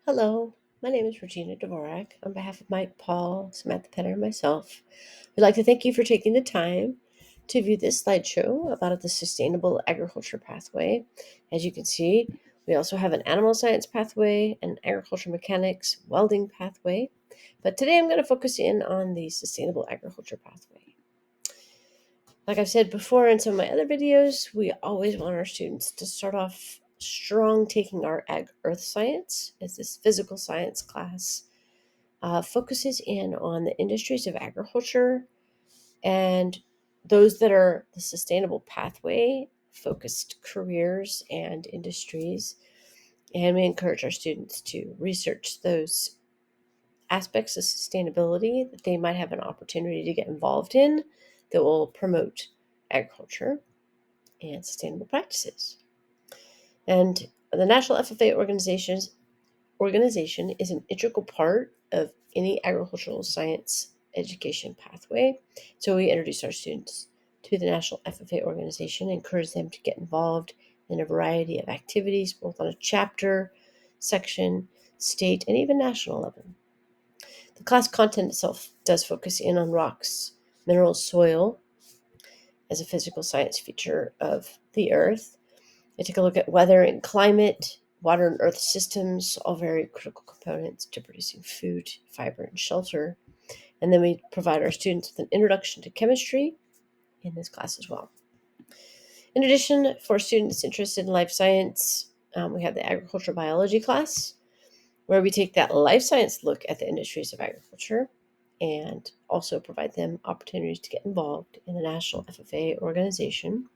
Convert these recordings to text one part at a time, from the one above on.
Hello, my name is Regina Dvorak. On behalf of Mike, Paul, Samantha Penner, and myself, we'd like to thank you for taking the time to view this slideshow about the sustainable agriculture pathway. As you can see, we also have an animal science pathway, an agriculture mechanics welding pathway, but today I'm going to focus in on the sustainable agriculture pathway. Like I've said before in some of my other videos, we always want our students to start off strong taking our ag earth science, as this physical science class focuses in on the industries of agriculture and those that are the sustainable pathway focused careers and industries. And we encourage our students to research those aspects of sustainability that they might have an opportunity to get involved in that will promote agriculture and sustainable practices. And the National FFA organization is an integral part of any agricultural science education pathway. So we introduce our students to the National FFA organization, encourage them to get involved in a variety of activities, both on a chapter, section, state, and even national level. The class content itself does focus in on rocks, minerals, soil as a physical science feature of the earth. They take a look at weather and climate, water and earth systems, all very critical components to producing food, fiber, and shelter. And then we provide our students with an introduction to chemistry in this class as well. In addition, for students interested in life science, we have the agricultural biology class, where we take that life science look at the industries of agriculture and also provide them opportunities to get involved in the National FFA organization.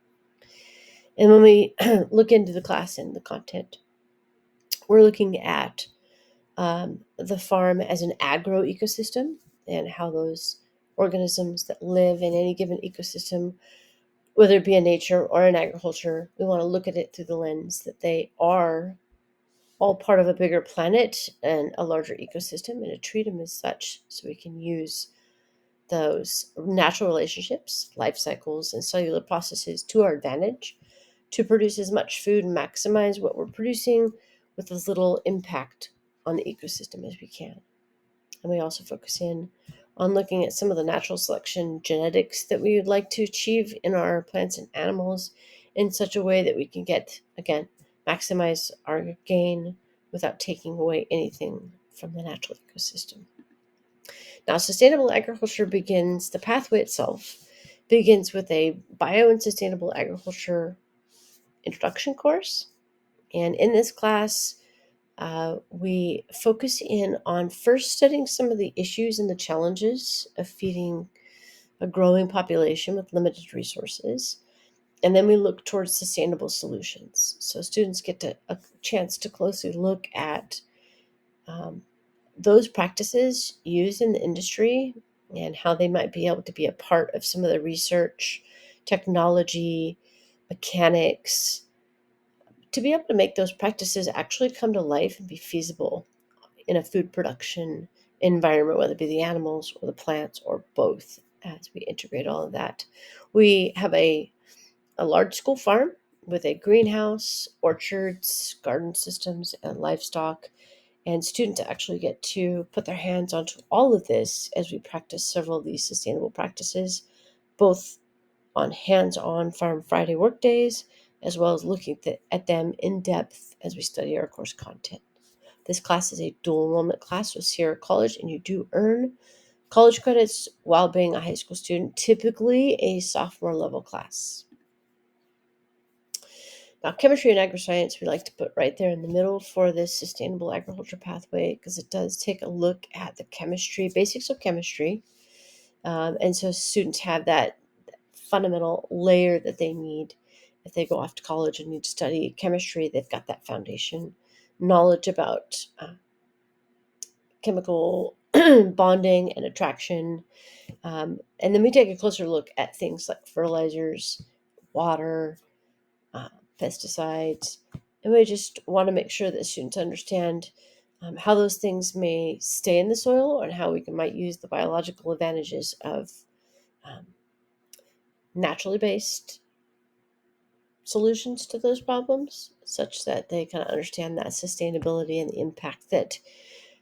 And when we look into the class and the content, we're looking at the farm as an agro-ecosystem and how those organisms that live in any given ecosystem, whether it be in nature or in agriculture, we want to look at it through the lens that they are all part of a bigger planet and a larger ecosystem, and to treat them as such so we can use those natural relationships, life cycles, and cellular processes to our advantage to produce as much food and maximize what we're producing with as little impact on the ecosystem as we can. And we also focus in on looking at some of the natural selection genetics that we would like to achieve in our plants and animals in such a way that we can get, again, maximize our gain without taking away anything from the natural ecosystem. Now, sustainable agriculture the pathway itself begins with a bio and sustainable agriculture introduction course. And in this class, we focus in on first studying some of the issues and the challenges of feeding a growing population with limited resources. And then we look towards sustainable solutions. So students get a chance to closely look at those practices used in the industry and how they might be able to be a part of some of the research, technology, mechanics, to be able to make those practices actually come to life and be feasible in a food production environment, whether it be the animals or the plants or both, as we integrate all of that. We have a large school farm with a greenhouse, orchards, garden systems, and livestock. And students actually get to put their hands onto all of this as we practice several of these sustainable practices, both on hands-on Farm Friday work days, as well as looking at them in depth as we study our course content. This class is a dual enrollment class with Sierra College, and you do earn college credits while being a high school student, typically a sophomore level class. Now, chemistry and agri-science we like to put right there in the middle for this sustainable agriculture pathway because it does take a look at the chemistry, basics of chemistry. And so students have that fundamental layer that they need if they go off to college and need to study chemistry. They've got that foundation knowledge about chemical bonding and attraction. And then we take a closer look at things like fertilizers, water, pesticides, and we just want to make sure that students understand how those things may stay in the soil and how we might use the biological advantages of naturally based solutions to those problems, such that they kind of understand that sustainability and the impact that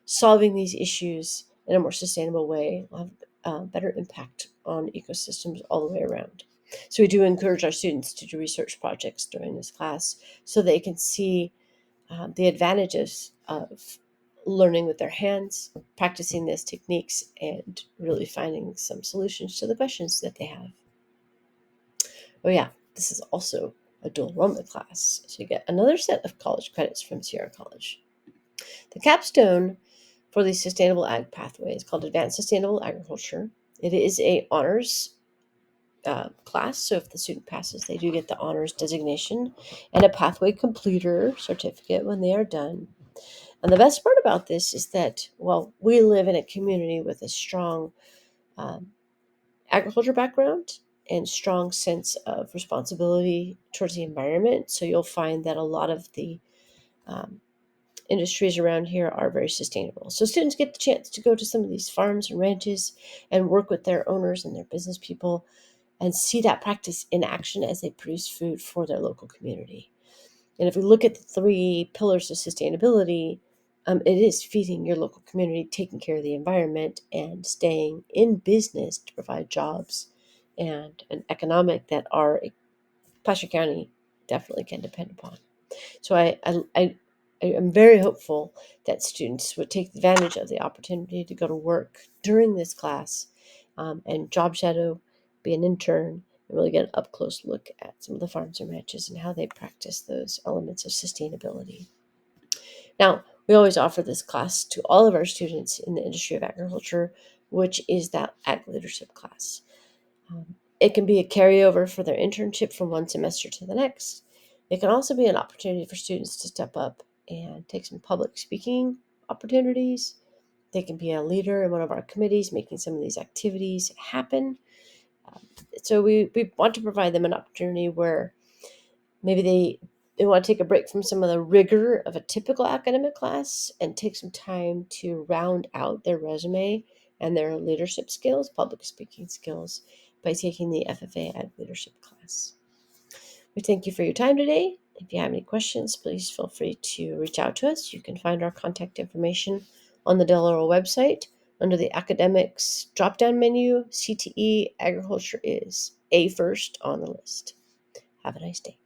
solving these issues in a more sustainable way will have better impact on ecosystems all the way around. So we do encourage our students to do research projects during this class so they can see the advantages of learning with their hands, practicing these techniques, and really finding some solutions to the questions that they have. Oh yeah, this is also a dual enrollment class, so you get another set of college credits from Sierra College. The capstone for the Sustainable Ag pathway is called Advanced Sustainable Agriculture. It is a honors class, so if the student passes, they do get the honors designation and a pathway completer certificate when they are done. And the best part about this is that, well, we live in a community with a strong um, agriculture background and strong sense of responsibility towards the environment. So you'll find that a lot of the um, industries around here are very sustainable. So students get the chance to go to some of these farms and ranches and work with their owners and their business people and see that practice in action as they produce food for their local community. And if we look at the three pillars of sustainability, it is feeding your local community, taking care of the environment, and staying in business to provide jobs and an economic that our Placer County definitely can depend upon. So I am very hopeful that students would take advantage of the opportunity to go to work during this class and job shadow, be an intern, and really get an up close look at some of the farms and ranches and how they practice those elements of sustainability. Now, we always offer this class to all of our students in the industry of agriculture, which is that ag leadership class. It can be a carryover for their internship from one semester to the next. It can also be an opportunity for students to step up and take some public speaking opportunities. They can be a leader in one of our committees, making some of these activities happen. So we want to provide them an opportunity where maybe they want to take a break from some of the rigor of a typical academic class and take some time to round out their resume and their leadership skills, public speaking skills, by taking the FFA Ag Leadership class. We thank you for your time today. If you have any questions, please feel free to reach out to us. You can find our contact information on the Del Oro website under the academics drop-down menu. CTE Agriculture is A first on the list. Have a nice day.